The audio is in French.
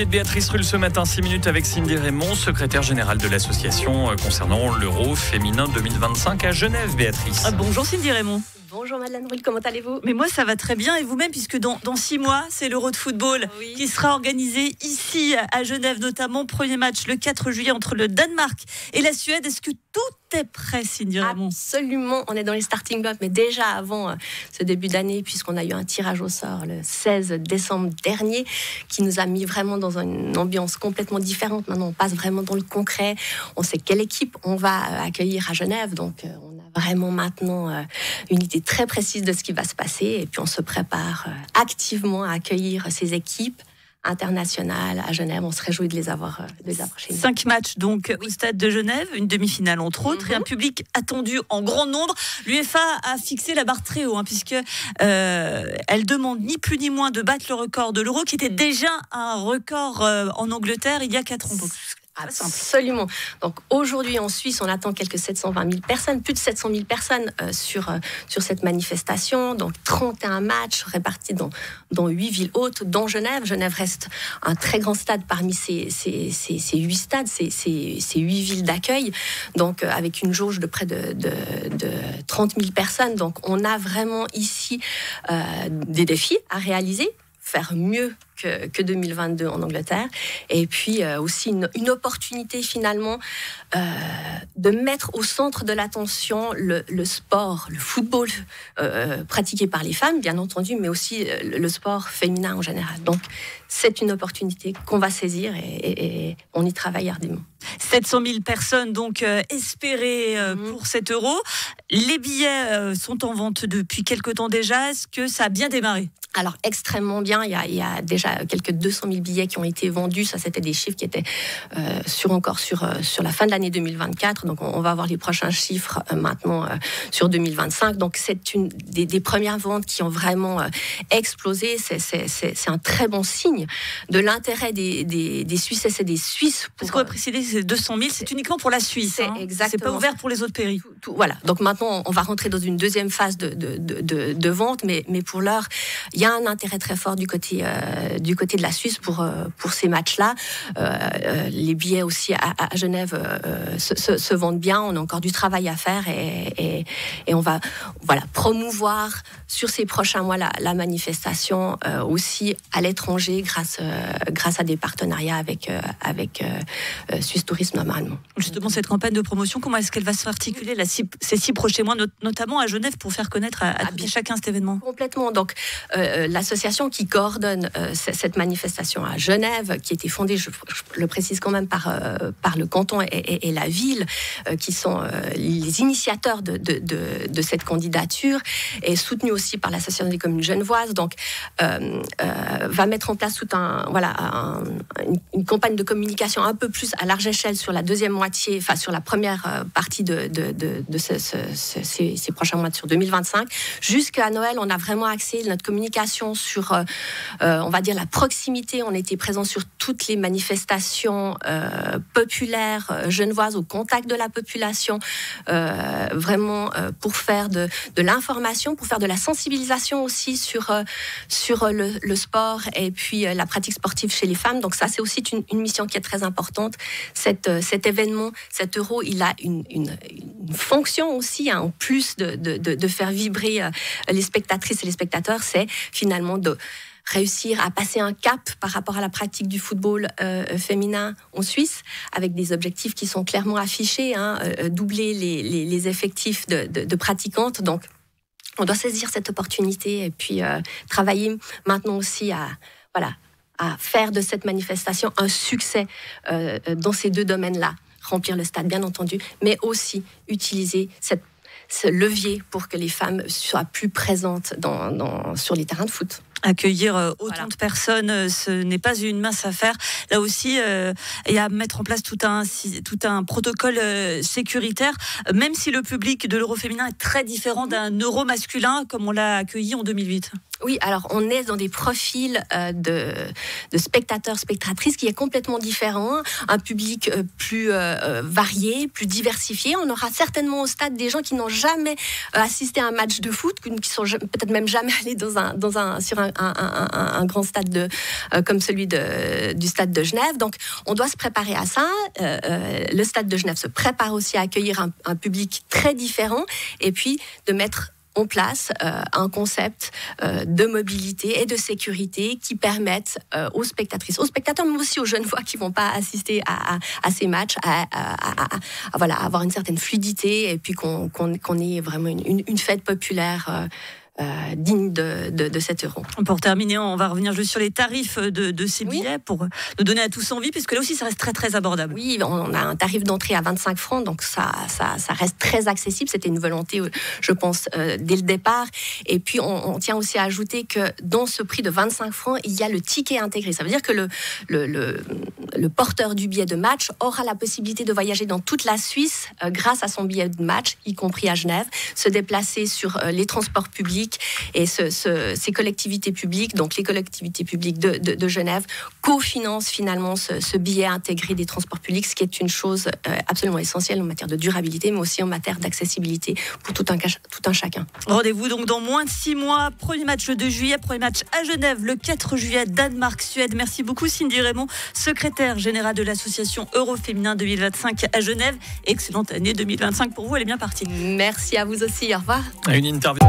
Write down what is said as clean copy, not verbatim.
l'invité de Béatrice Rulle ce matin, 6 minutes avec Cindy Raymond, secrétaire générale de l'association concernant l'Euro féminin 2025 à Genève, Béatrice. Bonjour Cindy Raymond. Bonjour Madeleine Rulle, comment allez-vous ? Mais moi ça va très bien et vous-même, puisque dans 6 mois c'est l'Euro de football qui sera organisé ici à Genève notamment. Premier match le 4 juillet entre le Danemark et la Suède. Est-ce que tout est prêt, Cindy Raymond ? Absolument, on est dans les starting blocks, mais déjà avant ce début d'année, puisqu'on a eu un tirage au sort le 16 décembre dernier qui nous a mis vraiment dans une ambiance complètement différente. Maintenant on passe vraiment dans le concret, on sait quelle équipe on va accueillir à Genève, donc on a vraiment maintenant une idée très précise de ce qui va se passer et puis on se prépare activement à accueillir ces équipes internationales à Genève. On se réjouit de les avoir chez nous. 5 matchs donc au stade de Genève, une demi-finale entre autres et un public attendu en grand nombre. L'UEFA a fixé la barre très haut puisque elle demande ni plus ni moins de battre le record de l'Euro qui était déjà un record en Angleterre il y a 4 ans. Donc, absolument. Donc aujourd'hui en Suisse, on attend quelques 720 000 personnes, plus de 700 000 personnes sur cette manifestation. Donc 31 matchs répartis dans 8 villes hautes, dont Genève. Genève reste un très grand stade parmi ces 8 stades, ces 8 villes d'accueil. Donc avec une jauge de près de 30 000 personnes. Donc on a vraiment ici des défis à réaliser. Faire mieux que 2022 en Angleterre, et puis aussi une opportunité finalement de mettre au centre de l'attention le sport, le football pratiqué par les femmes, bien entendu, mais aussi le sport féminin en général. Donc c'est une opportunité qu'on va saisir et on y travaille ardemment. 700 000 personnes donc espérées pour cet Euro. Les billets sont en vente depuis quelque temps déjà. Est-ce que ça a bien démarré ? Alors extrêmement bien, il y a déjà quelques 200 000 billets qui ont été vendus. Ça, c'était des chiffres qui étaient sur la fin de l'année 2024. Donc on va avoir les prochains chiffres maintenant sur 2025. Donc c'est une des premières ventes qui ont vraiment explosé. C'est un très bon signe de l'intérêt des Suisses et des Suisses. Parce qu'on va préciser, c'est 200 000, c'est uniquement pour la Suisse. C'est pas ouvert pour les autres pays. Voilà. Donc maintenant, on va rentrer dans une deuxième phase de vente, mais pour l'heure, il y a un intérêt très fort du côté de la Suisse pour ces matchs-là. Les billets aussi à Genève se vendent bien. On a encore du travail à faire et on va promouvoir sur ces prochains mois la manifestation aussi à l'étranger grâce à des partenariats avec Suisse Tourisme normalement. Justement, cette campagne de promotion, comment est-ce qu'elle va s'articuler ces 6 prochains mois, notamment à Genève, pour faire connaître à chacun cet événement ? Complètement. Donc, l'association qui coordonne cette manifestation à Genève, qui a été fondée, je le précise quand même, par le canton et la ville, qui sont les initiateurs de cette candidature, et soutenue aussi par l'association des communes genevoises, donc va mettre en place une campagne de communication un peu plus à large échelle sur la deuxième moitié, enfin sur la première partie de ces prochains mois, sur 2025. Jusqu'à Noël, on a vraiment axé notre communication sur, on va dire, la proximité. On était présent sur toutes les manifestations populaires genevoises, au contact de la population, vraiment pour faire de l'information, pour faire de la sensibilisation aussi sur le sport et puis la pratique sportive chez les femmes. Donc ça, c'est aussi une mission qui est très importante. Cet événement, cet Euro, il a une fonction aussi, en plus de faire vibrer les spectatrices et les spectateurs, c'est finalement de réussir à passer un cap par rapport à la pratique du football féminin en Suisse, avec des objectifs qui sont clairement affichés, doubler les effectifs de pratiquantes. Donc, on doit saisir cette opportunité et puis travailler maintenant aussi à faire de cette manifestation un succès dans ces 2 domaines-là. Remplir le stade, bien entendu, mais aussi utiliser ce levier pour que les femmes soient plus présentes sur les terrains de foot. Accueillir autant de personnes, ce n'est pas une mince affaire. Là aussi, il y a à mettre en place tout un protocole sécuritaire, même si le public de l'Euro féminin est très différent d'un Euro masculin, comme on l'a accueilli en 2008. Oui, alors on est dans des profils de spectateurs, spectatrices qui est complètement différent, un public plus varié, plus diversifié. On aura certainement au stade des gens qui n'ont jamais assisté à un match de foot, qui sont peut-être même jamais allés sur un un grand stade comme celui du stade de Genève. Donc, on doit se préparer à ça. Le stade de Genève se prépare aussi à accueillir un public très différent et puis de mettre en place un concept de mobilité et de sécurité qui permettent aux spectatrices, aux spectateurs, mais aussi aux jeunes voix qui ne vont pas assister à ces matchs, à avoir une certaine fluidité et puis qu'on ait vraiment une fête populaire digne de 7 €. Pour terminer, on va revenir juste sur les tarifs de ces billets pour nous donner à tous envie, puisque là aussi ça reste très très abordable. Oui, on a un tarif d'entrée à 25 francs, donc ça reste très accessible. C'était une volonté, je pense, dès le départ. Et puis on tient aussi à ajouter que dans ce prix de 25 francs, il y a le ticket intégré. Ça veut dire que le porteur du billet de match aura la possibilité de voyager dans toute la Suisse grâce à son billet de match, y compris à Genève, se déplacer sur les transports publics et ces collectivités publiques, donc les collectivités publiques de Genève, cofinancent finalement ce billet intégré des transports publics, ce qui est une chose absolument essentielle en matière de durabilité, mais aussi en matière d'accessibilité pour tout un chacun. Rendez-vous donc dans moins de 6 mois. Premier match le 2 juillet, premier match à Genève le 4 juillet, Danemark-Suède. Merci beaucoup Cindy Raymond, secrétaire générale de l'association Euroféminin 2025 à Genève. Excellente année 2025 pour vous, elle est bien partie. Merci à vous aussi, au revoir. Une interview.